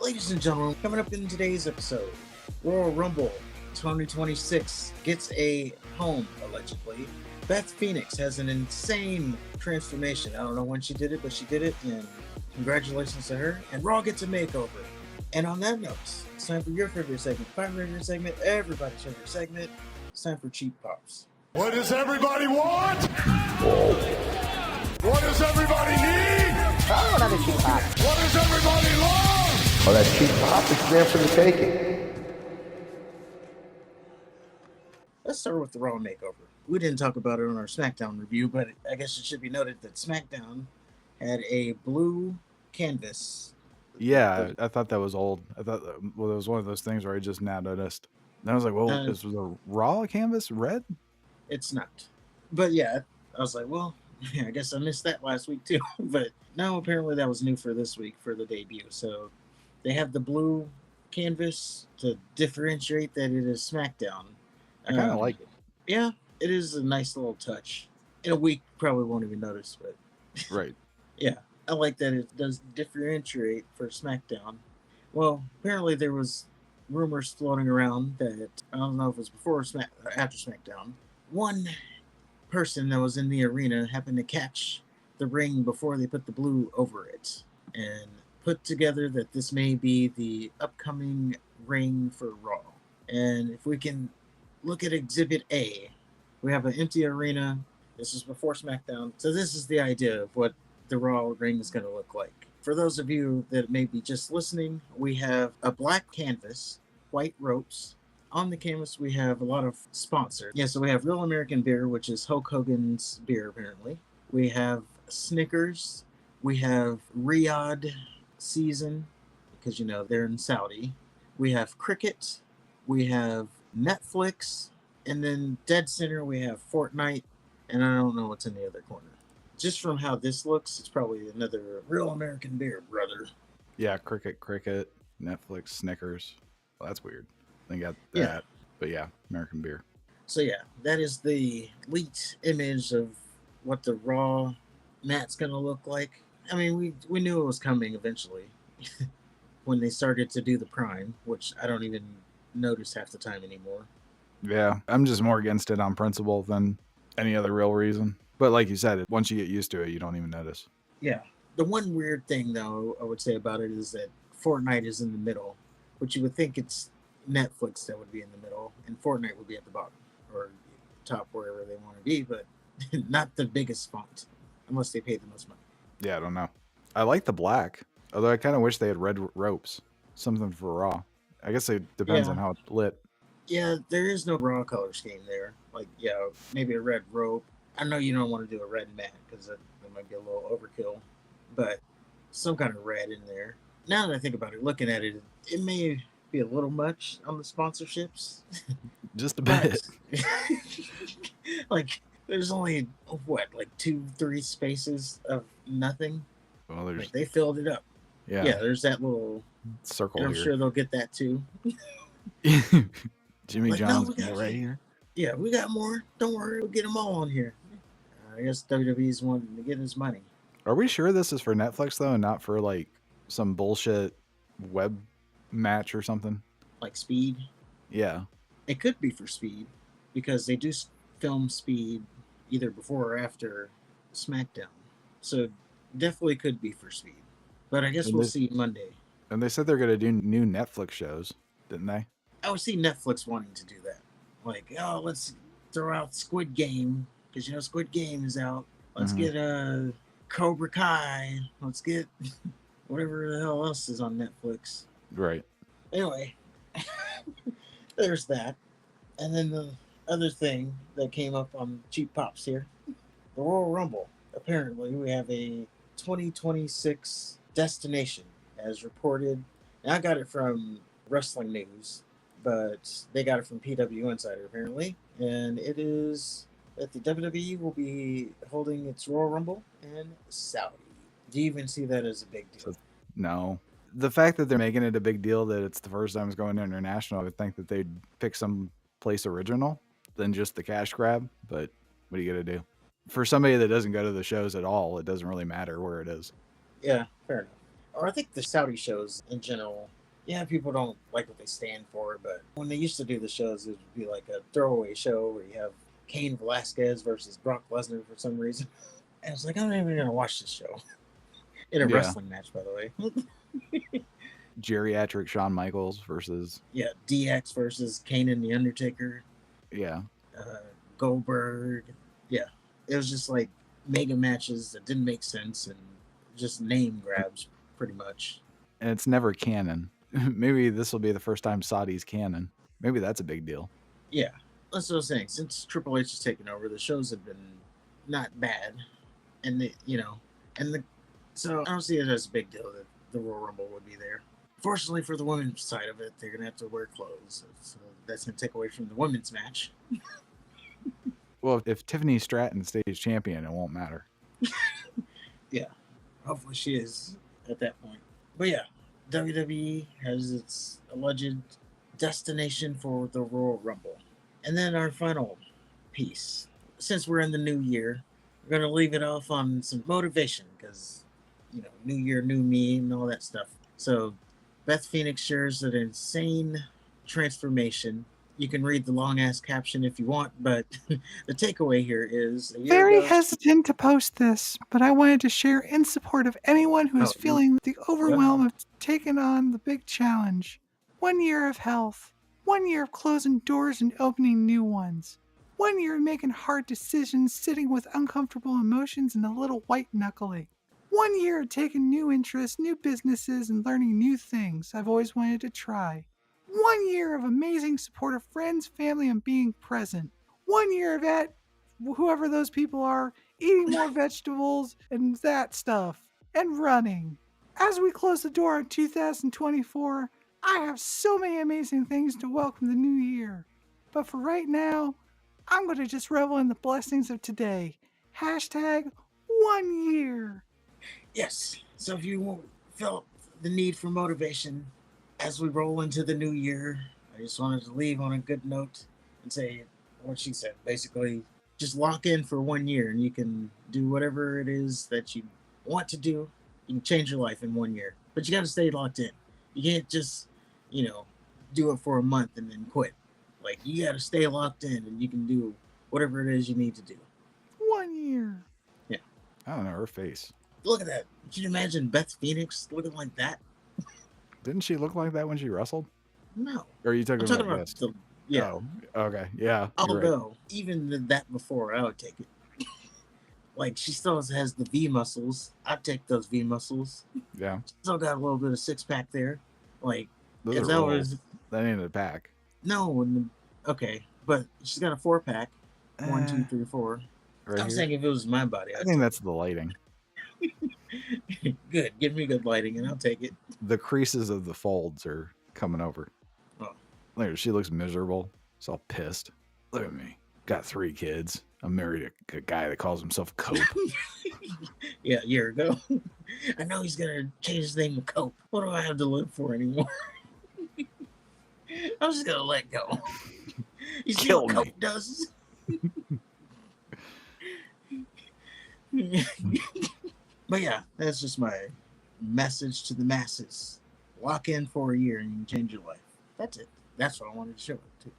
Ladies and gentlemen, coming up in today's episode, Royal Rumble 2026 gets a home, allegedly. Beth Phoenix has an insane transformation. I don't know when she did it, but she did it, and congratulations to her. And Raw gets a makeover. And on that note, it's time for your favorite segment, my favorite segment, everybody's favorite segment. It's time for Cheap Pops. What does everybody want? What does everybody need? Oh, another cheap pop. What does everybody love? Oh, that cheap pop is there for the taking. Let's start with the Raw makeover. We didn't talk about it on our SmackDown review, but I guess it should be noted that SmackDown had a blue canvas. Yeah, I thought that was old. I thought, well, it was one of those things where I just now noticed. And I was like, well, this was a Raw canvas red? It's not. But yeah, I was like, well, I guess I missed that last week too. But no, apparently that was new for this week for the debut. So they have the blue canvas to differentiate that it is SmackDown. I kind of like it. Yeah, it is a nice little touch. In a week, probably won't even notice, but Right. yeah, I like that it does differentiate for SmackDown. Well, apparently there was rumors floating around that, I don't know if it was before or after SmackDown, one person that was in the arena happened to catch the ring before they put the blue over it and put together that this may be the upcoming ring for Raw. And if we can look at Exhibit A, we have an empty arena. This is before SmackDown. So this is the idea of what the Raw ring is going to look like. For those of you that may be just listening, we have a black canvas, white ropes. On the canvas, we have a lot of sponsors. Yeah, so we have Real American Beer, which is Hulk Hogan's beer, apparently. We have Snickers. We have Riyadh Season, because, you know, they're in Saudi. We have Cricket. We have Netflix. And then dead center, we have Fortnite. And I don't know what's in the other corner. Just from how this looks, it's probably another Real American Beer, brother. Yeah, Cricket, Netflix, Snickers. Well, that's weird. They got that. Yeah. But yeah, American beer. So yeah, that is the leaked image of what the Raw mat's going to look like. I mean, we knew it was coming eventually when they started to do the Prime, which I don't even notice half the time anymore. Yeah, I'm just more against it on principle than any other real reason. But like you said, once you get used to it, you don't even notice. Yeah. The one weird thing, though, I would say about it is that Fortnite is in the middle, which you would think it's Netflix that would be in the middle, and Fortnite would be at the bottom or top, wherever they want to be, but not the biggest font, unless they pay the most money. Yeah, I don't know. I like the black, although I kind of wish they had red ropes, something for Raw. I guess it depends on how it's lit. Yeah, there is no Raw color scheme there. Like, yeah, maybe a red rope. I know you don't want to do a red mat because that might be a little overkill, but some kind of red in there. Now that I think about it, looking at it, it may be a little much on the sponsorships. Just a bit. Like, there's only, what, like 2-3 spaces of nothing? Well, there's, like, they filled it up. yeah, There's that little circle I'm here. sure they'll get that too. Jimmy Like, John's no, right here. Yeah, we got more. Don't worry, we'll get them all on here. I guess WWE's wanting to get his money. Are we sure this is for Netflix though, and not for like some bullshit web match or something? Like Speed? Yeah. It could be for Speed, because they do film Speed either before or after SmackDown. So definitely could be for Speed. But I guess And we'll this- see Monday. And they said they're gonna do new Netflix shows, didn't they? I would see Netflix wanting to do that. Like, oh, let's throw out Squid Game, because, you know, Squid Game is out. Let's Mhm. get Cobra Kai. Let's get whatever the hell else is on Netflix. Right. Anyway, there's that. And then the other thing that came up on Cheap Pops here, the Royal Rumble. Apparently, we have a 2026 destination, as reported. And I got it from Wrestling News, but they got it from PW Insider, apparently. And it is that the WWE will be holding its Royal Rumble in Saudi. Do you even see that as a big deal? No. The fact that they're making it a big deal that it's the first time it's going international, I would think that they'd pick some place original than just the cash grab. But what are you gonna do? For somebody that doesn't go to the shows at all, it doesn't really matter where it is. Yeah, fair enough. or I think the Saudi shows in general. Yeah, people don't like what they stand for, but when they used to do the shows, it would be like a throwaway show where you have Cain Velasquez versus Brock Lesnar for some reason. And it's like, I'm not even gonna watch this show in a Yeah. wrestling match, by the way. Geriatric Shawn Michaels versus Yeah, DX versus Kane and the Undertaker, yeah. uh, Goldberg. Yeah, it was just like mega matches that didn't make sense and just name grabs, pretty much. And it's never canon. Maybe this will be the first time Saudi's canon. Maybe that's a big deal. Yeah, that's what I was saying. Since Triple H has taken over, the shows have been not bad, and so I don't see it as a big deal that the Royal Rumble would be there. Fortunately for the women's side of it, they're gonna have to wear clothes, so that's gonna take away from the women's match. Well, if Tiffany Stratton stays champion, it won't matter. Yeah, hopefully she is at that point. But yeah, WWE has its alleged destination for the Royal Rumble. And then our final piece. Since we're in the new year, we're going to leave it off on some motivation because, new year, new me, and all that stuff. So, Beth Phoenix shares an insane transformation. You can read the long ass caption if you want, but the takeaway here is Very hesitant to post this, but I wanted to share in support of anyone who is feeling the overwhelm of taking on the big challenge. 1 year of health, 1 year of closing doors and opening new ones, 1 year of making hard decisions, sitting with uncomfortable emotions and a little white knuckling. 1 year of taking new interests, new businesses, and learning new things I've always wanted to try. 1 year of amazing support of friends, family, and being present. 1 year of whoever those people are, eating more vegetables and that stuff, and running. As we close the door on 2024, I have so many amazing things to welcome the new year. But for right now, I'm going to just revel in the blessings of today. Hashtag 1 year. Yes. So if you felt the need for motivation as we roll into the new year, I just wanted to leave on a good note and say what she said. Basically, just lock in for 1 year and you can do whatever it is that you want to do. You can change your life in 1 year, but you got to stay locked in. You can't just, do it for a month and then quit. Like, you got to stay locked in and you can do whatever it is you need to do. 1 year. Yeah. I don't know, her face. Look at that. Can you imagine Beth Phoenix looking like that? Didn't she look like that when she wrestled? No. Or are you talking about this? Yeah. Oh, okay. Yeah. I'll go. Even that before, I would take it. Like, she still has the V muscles. I'd take those V muscles. Yeah. Still got a little bit of six pack there. Like, those if that was. That ain't a pack. No. Okay. But she's got a 4-pack. 1, 2, 3, 4. Right I'm saying if it was my body, I think that's the lighting. Good. Give me good lighting and I'll take it. The creases of the folds are coming over. Oh. Look, she looks miserable. She's all pissed. Look at me. Got 3 kids. I'm married to a guy that calls himself Cope. Yeah, a year ago. I know he's going to change his name to Cope. What do I have to live for anymore? I'm just going to let go. You see what Cope does? But yeah, that's just my message to the masses. Lock in for a year and you can change your life. That's it. That's what I wanted to show it to.